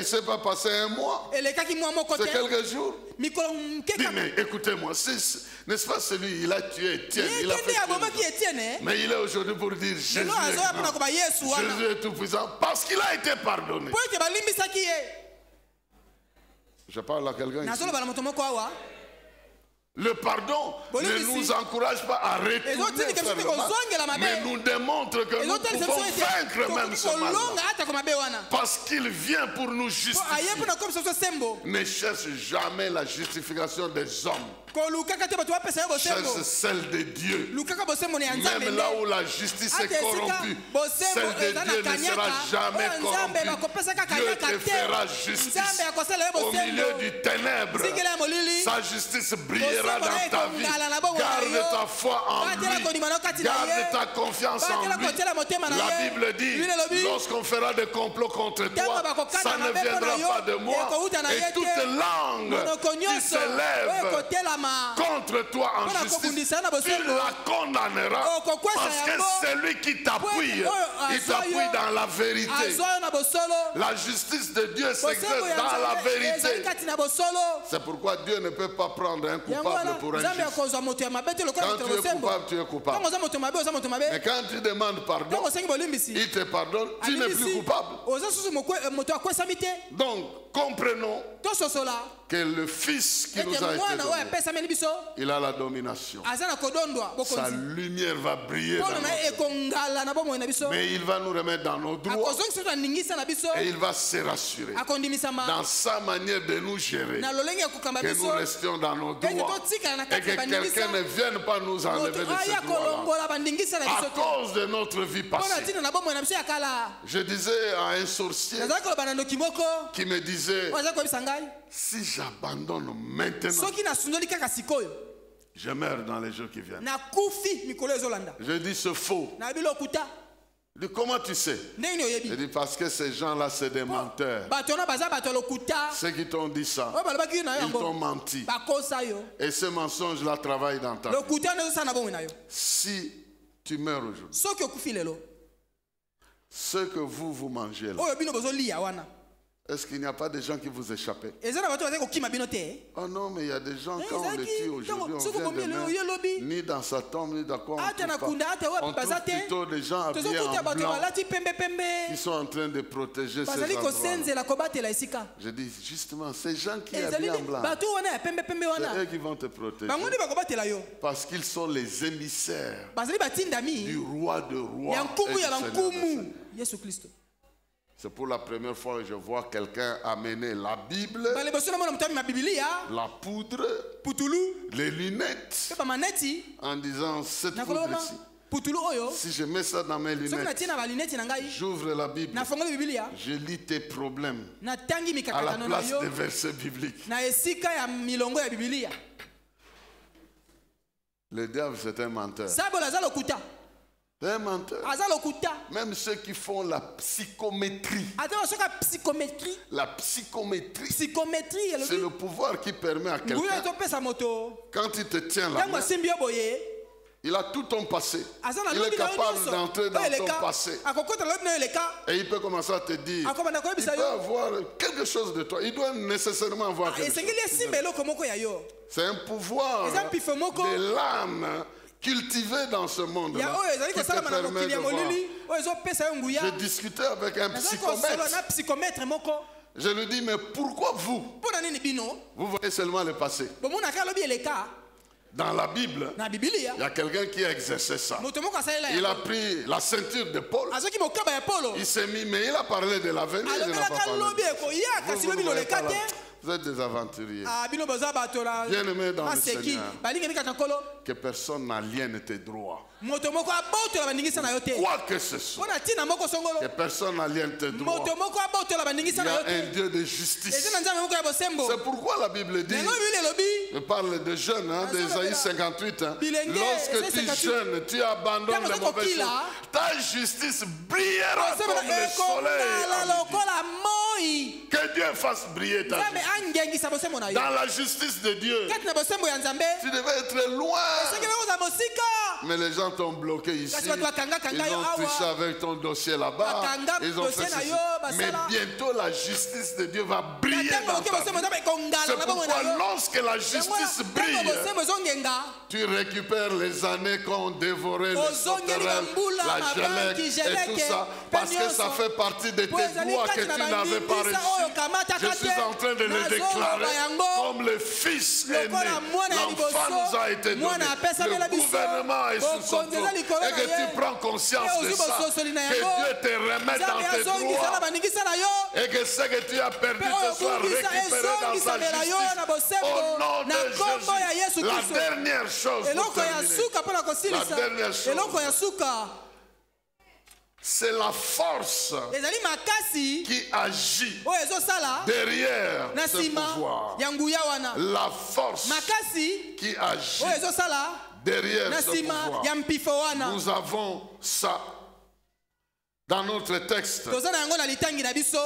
s'est pas passé 1 mois. C'est quelques jours. Dis, mais écoutez-moi, n'est-ce pas celui, il a tué Étienne, il a fait mais il est aujourd'hui pour dire Jésus est tout puissant parce qu'il a été pardonné. Je parle à quelqu'un ici. Le pardon ne nous encourage pas à retourner faire le mal, mais nous démontre que nous pouvons vaincre même ce mal. Parce qu'il vient pour nous justifier. Ne cherche jamais la justification des hommes. Cherche celle de Dieu. Même là où la justice est corrompue, celle de Dieu ne sera jamais corrompue. Dieu te fera justice au milieu du ténèbre. Sa justice brillera dans ta vie. Garde ta foi en lui. Garde ta confiance en lui. La Bible dit, lorsqu'on fera des complots contre toi, ça ne viendra pas de moi. Et toute langue qui s'élève contre toi en justice, tu la condamneras. Parce que celui qui t'appuie, il t'appuie dans la vérité. La justice de Dieu s'exerce dans la vérité. C'est pourquoi Dieu ne peut pas prendre un coupable pour un juste. Quand tu es coupable, tu es coupable. Mais quand tu demandes pardon, il te pardonne, tu n'es plus coupable. Donc, comprenons que le Fils qui nous a été donné, il a la domination. Sa lumière va briller dans notre vie. Mais il va nous remettre dans nos droits et il va se rassurer dans sa manière de nous gérer, que nous restions dans nos droits et que quelqu'un ne vienne pas nous enlever de ces droits-là à cause de notre vie passée. Je disais à un sorcier qui me disait, si j'abandonne maintenant, je meurs dans les jours qui viennent. Je dis c'est faux. Je dis, comment tu sais? Je dis parce que ces gens-là c'est des menteurs. Ceux qui t'ont dit ça, ils t'ont menti. Et ce mensonge-là travaille dans ta vie. Si tu meurs aujourd'hui. soki okufi lelo Ce que vous mangez là, oyo bino bozolia wana est-ce qu'il n'y a pas de gens qui vous échappaient? eza na bato bazali kokima bino te Oh non, mais il y a des gens, Eh, quand on les Zaki, tue aujourd'hui, soki on okomi vient lelo demain, yo lobi ni dans sa tombe, ni dans quoi, ata na kunda ata on wapi baza trouve te plutôt des gens habillés tozokuta en bato blanc balati pembepembe qui sont en train de protéger ces bazali endroits. kosenzela kobatela esika Je dis justement, ces gens qui ezali habillent en blanc, bato wana ya pembepembe c'est wana eux qui vont te protéger. bango nde bakobatela yo Parce qu'ils sont les émissaires bazali du batindami roi de rois ya et nkumu du ya Seigneur des bankumu seigneurs. yesu kristo C'est pour la première fois que je vois quelqu'un amener la Bible, baliboso na mona moto amema bibilia la poudre, putulu les lunettes, mpe bamaneti en disant cette nakoloba poudre-ci. putulu oyo Si je mets ça dans mes soki lunettes, natie na balineti na ngai j'ouvre la Bible, nafongoli bibilia je lis tes problèmes natangi à la mikakatano na place yo des versets bibliques. na esika ya milongo ya bibilia Le diable, c'est un menteur. sabola aza lokuta C'est un menteur. aza lokuta Même ceux qui font la psychométrie. ata basoki ya psychométrie La psychométrie, psychométrie c'est elobi le pouvoir qui permet à nguya quelqu'un, ezopesa moto quand il te tient la ntango main, asimbi yo boye il a tout ton passé. aza na Il est lobi na yo capable nyonso d'entrer dans oyo ton eleka passé. akokota na lobi na yo eleka Et il peut commencer à te dire, akobanda il koyebisa peut yo avoir quelque chose de toi. Il doit nécessairement avoir quelque esengeli chose. esimba eloko moko ya yo C'est un pouvoir eza mpifo moko de l'âme cultivé dans ce monde ya oyo ezali qui te kosalama na permet mokili de ya voir. molili oyo ezopesa yo nguya J'ai discuté avec un nazali kosolola psychomètre. na psychomètre moko Je lui dis, mais pourquoi vous, mpo na nini bino vous voyez seulement le passé? bomonaka alobi eleka Dans la Bible, na bibilia il y a quelqu'un qui a exercé ça. moto moko asalela Il a yango pris la ceinture de Paul. azoki mokaba ya polo Il s'est mis, mais il a parlé de l'avenir. Il n'a pas alobelaka parlé. lobi ekoya kasi lobi Vous loleka voyez te pas là. Vous êtes des aventuriers. bino boza bato na Bien-aimés dans le maseki Seigneur. balingeni kaka nkolo Que personne n'aliène tes droits. moto moko abotola bandingisa na yo te Quoi que ce soit. mpo na ntina moko songolo Que personne n'aliène tes droits. moto moko abotola Il bandingisa y na a yo te un Dieu de justice. eza na nzambe moko ya bosembo C'est pourquoi la Bible dit, yango bibili elobi je parle de jeunes, hein, d'Ésaïe 58. Hein. Bilenge, Lorsque tu es 58. jeune, tu abandonnes Ntango les mauvaises okokila, choses. Ta justice brillera comme le soleil. ekongala à midi. lokola moi Que Dieu fasse briller ta nzambe justice. angengisa bosembo na yo Dans la justice de Dieu, kati na bosembo ya nzambe tu devais être loin. soki bekoza mosika Mais les gens t'ont bloqué ici. Kasi bato bakanga-kanga Ils yo ont awa. triché avec ton dossier là-bas. Bakanga Ils ont dossier fait na ceci. yo, basala. Mais bientôt la justice de Dieu va briller ntango dans oke ta bosembo vie. nzambe ekongala C'est na bomoi na pourquoi yo lorsque la justice ntango brille, bosembo ezongenga tu récupères les années qu'ont dévoré les Ozongeli sauterelles, bambula, la mabanki, gelée et tout geleke, ça. Parce que penyoso. ça fait partie de tes Po ezali droits que kati tu na n'avais pas bandingisa oyo reçus. kamataka Je suis te. en train de le Nazoloba déclarer yango. comme le fils aîné. Lokola mwana ya L'enfant liboso, nous a été donné. mwana apesamela Le biso. gouvernement est sous son Bokonzi eza toit. likolo Et na que ye. tu prends conscience Pe de ozwi ça. bososoli na Que yango. Dieu te remette nzambe dans tes azongisa na droits. bandingisa na yo Et que ce que tu as perdu Pe oyo te soit okungisa récupéré dans sa ezongisamela yo na justice. bosembo, Au nom na de nkombo ya Jésus. Yesu La Kristo. dernière chose pour eloko ya terminer, suka mpo na La kosilisa dernière chose. eloko ya suka c'est la force ezali makasi qui agit oyo ezosala derrière na ce nsima pouvoir. ya nguya wana La force makasi qui agit oyo ezosala derrière na ce nsima pouvoir. ya mpifo wana Nous avons ça dans notre texte. toza na yango na litangi na biso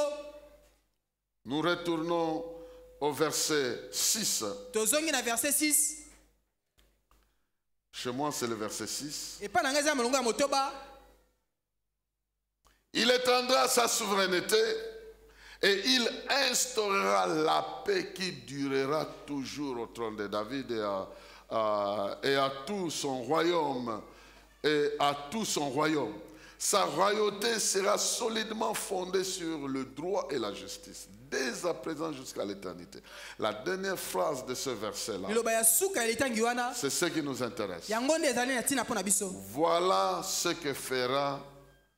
Nous retournons au verset 6. tozongi na verset 6 Chez moi, c'est le verset 6. epai na ngai eza molongo ya motoba Il étendra sa souveraineté et il instaurera la paix qui durera toujours au trône de David et à tout son royaume. Et à tout son royaume. Sa royauté sera solidement fondée sur le droit et la justice, dès à présent jusqu'à l'éternité. La dernière phrase de ce verset-là, liloba ya suka ya litangi wana c'est ce qui nous intéresse. yango nde ezali na ntina mpo na biso Voilà ce que fera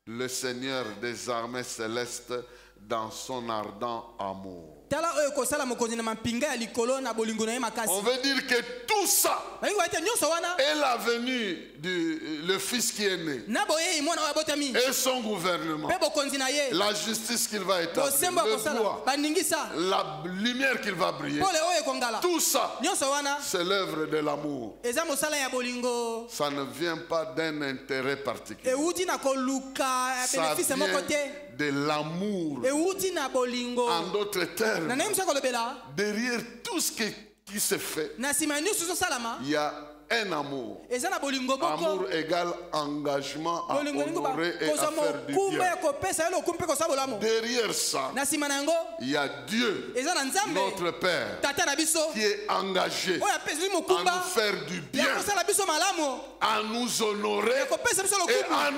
le Seigneur des armées célestes dans son ardent amour. tala oyo ekosala mokonzi na mampinga ya likolo na bolingo na ye makasi On veut dire que tout ça balingi bayete nyonso wana est la venue du le fils qui est né na boyei mwana oyo abotami et son gouvernement, mpe bokonzi na ye la justice qu'il va établir, bosembo ya le kosala droit, bandingisa la lumière qu'il va briller. pole oyo ekongala Tout ça, nyonso wana c'est l'œuvre de l'amour. eza mosala ya bolingo Ça ne vient pas d'un intérêt particulier. euti na koluka ya Ça benefise moko te vient de l'amour. euti na bolingo En d'autres na termes, nayebi mosa kolobela derrière tout ce qui se fait, na nsima ya nyonso ezosalama il y a un amour. eza na bolingo moko Amour égale engagement à bolingo ningo honorer et à kozwa faire du mokumba ya bien. kopesa ye lokumu mpe kosala bolamu Derrière ça, na nsima na yango il y a Dieu, eza na nzambe notre Père, tata na biso qui est engagé oyo apesili à mokumba nous faire du bien, ya kosala biso malamu à nous honorer ya kopesa biso et lokumu à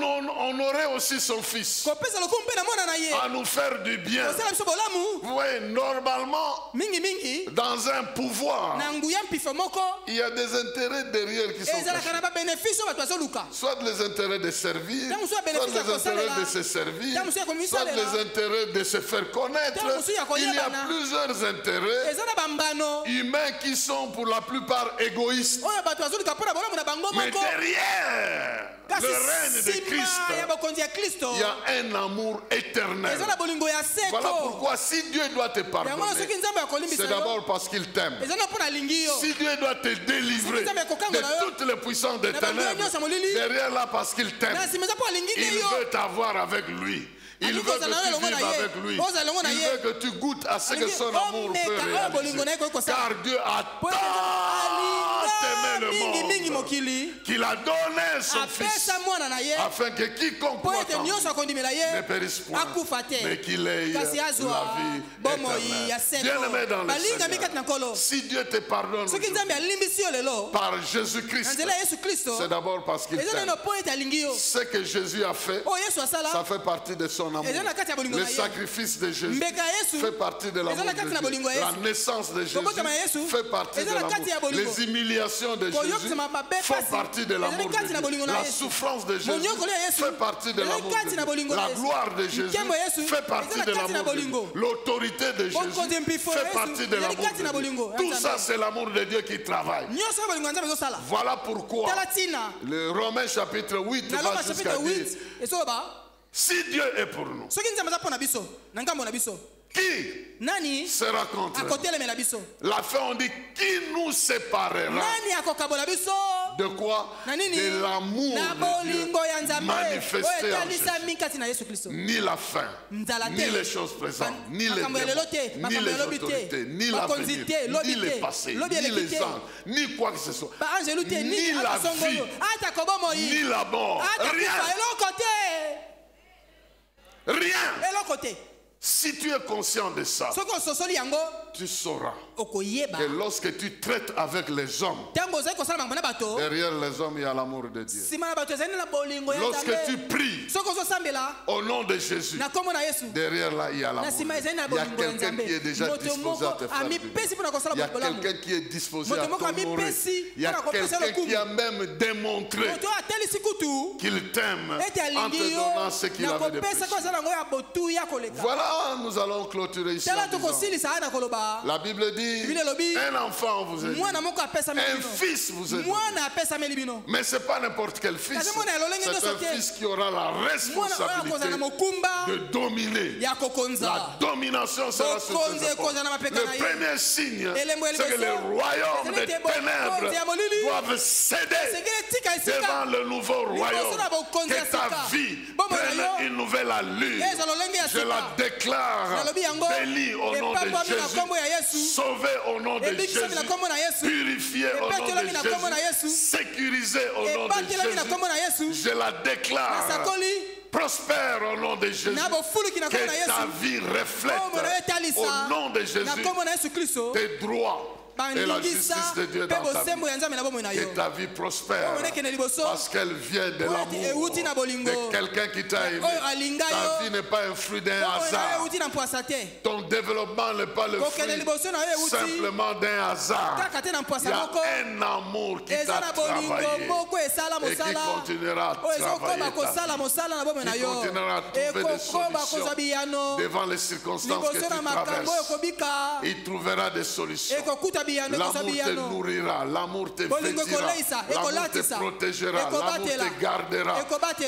honorer aussi son Fils, kopesa lokumu mpe na mwana na ye à nous faire du bien. kosala biso bolamu Vous voyez, normalement, mingi dans un pouvoir, na nguya mpife moko il y a des intérêts derrière qui sont ezalaka cachés. na babénéfice oyo bato bazoluka Soit les intérêts de servir, Ntango mosusu ya soit bénéfice ya les intérêts kosalela, de se servir, ntango mosusu ya soit komisalela, les intérêts de se faire connaître. ntango mosusu ya Il y a koyebana. plusieurs intérêts eza na bambano humains qui sont pour la plupart égoïstes. oyo bato bazoluka mpo na bolamu na bango Mais moko derrière kasi le règne de nsima Christ, ya bokonzi ya kristo il y a un amour éternel. eza na bolingo ya Voilà seko pourquoi si Dieu doit te yango na pardonner, soki nzambe akolimbisa c'est yo d'abord parce qu'il t'aime. eza na mpo na alingi yo Si Dieu doit te délivrer de toutes les puissances des ténèbres, derrière là parce qu'il t'aime, na nsima eza mpo alingi il nde yo veut t'avoir avec lui. Il veut que tu vives avec lui. Il veut que tu goûtes à ce que son amour peut réaliser. Car Dieu a tant aimé le monde qu'il a donné son Fils afin que quiconque croit en lui ne périsse point, mais qu'il ait la vie éternelle. Bien-aimé dans le Seigneur, si Dieu te pardonne par Jésus-Christ, c'est d'abord parce qu'il t'aime. Ce que Jésus a fait, ça fait partie de son amour. Le sacrifice de Jésus fait partie de l'amour de Dieu. La naissance de Jésus fait partie de l'amour. Les humiliations de Jésus font partie de l'amour de Dieu. La souffrance de Jésus fait partie de l'amour de Dieu. La gloire de Jésus fait partie de l'amour de Dieu. L'autorité de Jésus fait partie de l'amour de Dieu. Tout ça, c'est l'amour de Dieu qui travaille. Voilà pourquoi le Romains chapitre 8 va jusqu'à dire: si Dieu est pour nous, qui sera contre nous? La fin, on dit: qui nous séparera de quoi? De l'amour de Dieu manifesté en Jésus. Ni la fin, ni les choses présentes, ni les démons, ni les autorités, ni l'avenir, ni les passés, ni les anges, ni quoi que ce soit, ni la vie, ni la mort, rien. Si tu es conscient de ça, tu sauras que lorsque tu traites avec les hommes, derrière les hommes il y a l'amour de Dieu. Lorsque tu pries au nom de Jésus, derrière là il y a l'amour. Il y a quelqu'un qui est déjà disposé à te faire du bien. Il y a quelqu'un qui est disposé à t'honorer. Il y a quelqu'un qui a même démontré qu'il t'aime en te donnant ce qu'il avait de précieux. Voilà, nous allons clôturer ici. La Bible dit: un enfant vous est donné, un fils vous est donné. Mais ce n'est pas n'importe quel fils. C'est un fils qui aura la responsabilité de dominer. La domination sera sur ses épaules. Le premier signe, c'est que les royaumes des ténèbres doivent céder devant le nouveau royaume. Que ta vie prenne une nouvelle allure. Je la déclare bénie au nom de Jésus, sauvé au nom de Jésus, purifié au nom de Jésus, sécurisé au nom de Jésus. Je la déclare prospère au nom de Jésus. Que ta vie reflète au nom de Jésus tes droits et la justice de Dieu dans ta vie. Que ta vie prospère parce qu'elle vient de l'amour de quelqu'un qui t'a aimé. Ta vie n'est pas un fruit d'un hasard. Ton développement n'est pas le fruit simplement d'un hasard. Il y a un amour qui t'a travaillé et qui continuera à travailler ta vie. Qui continuera à trouver des solutions devant les circonstances que tu traverses. Il trouvera des solutions. L'amour te nourrira, l'amour te vêtira, l'amour te protégera, l'amour te gardera,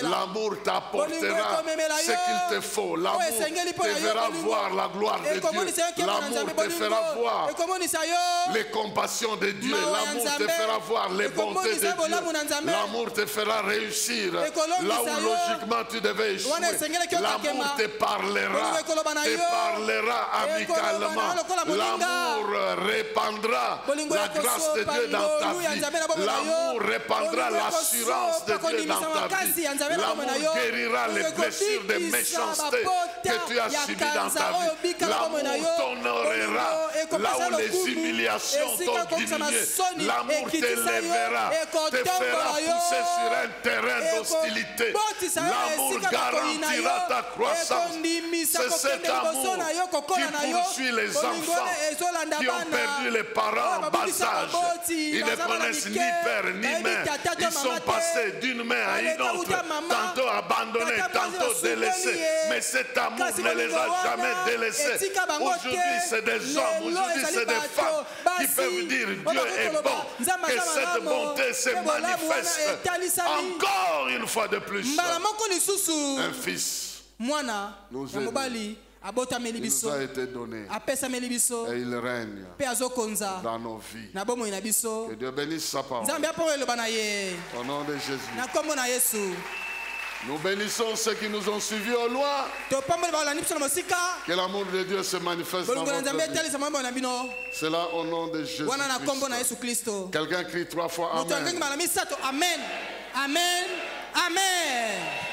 l'amour t'apportera ce qu'il te faut, l'amour te fera voir la gloire de Dieu, l'amour te fera voir les compassions de Dieu, l'amour te fera voir les bontés de Dieu, l'amour te fera réussir là où logiquement tu devais échouer, l'amour te parlera amicalement, l'amour répandra répandra la grâce de Dieu dans ta vie. L'amour répandra l'assurance de Dieu dans ta vie. L'amour guérira les blessures de méchanceté que tu as subies dans ta vie. L'amour t'honorera là où les humiliations t'ont diminué. L'amour t'élèvera, te fera pousser sur un terrain d'hostilité. L'amour garantira ta croissance. C'est cet amour qui poursuit les enfants qui ont perdu les parents en bas âge. Ils ne connaissent ni père ni mère. Ils sont passés d'une main à une autre, tantôt abandonnés, tantôt délaissés. Mais cet amour ne les a jamais délaissés. Aujourd'hui, c'est des hommes, aujourd'hui, c'est des femmes qui peuvent dire Dieu est bon, que cette bonté se manifeste encore une fois de plus. Un fils nous a été donné et il règne dans nos vies. Que Dieu bénisse sa parole. Au nom de Jésus. Nous bénissons ceux qui nous ont suivis au loin. Que l'amour de Dieu se manifeste dans votre vie. C'est là au nom de Jésus. Quelqu'un crie 3 fois Amen. Amen. Amen. Amen.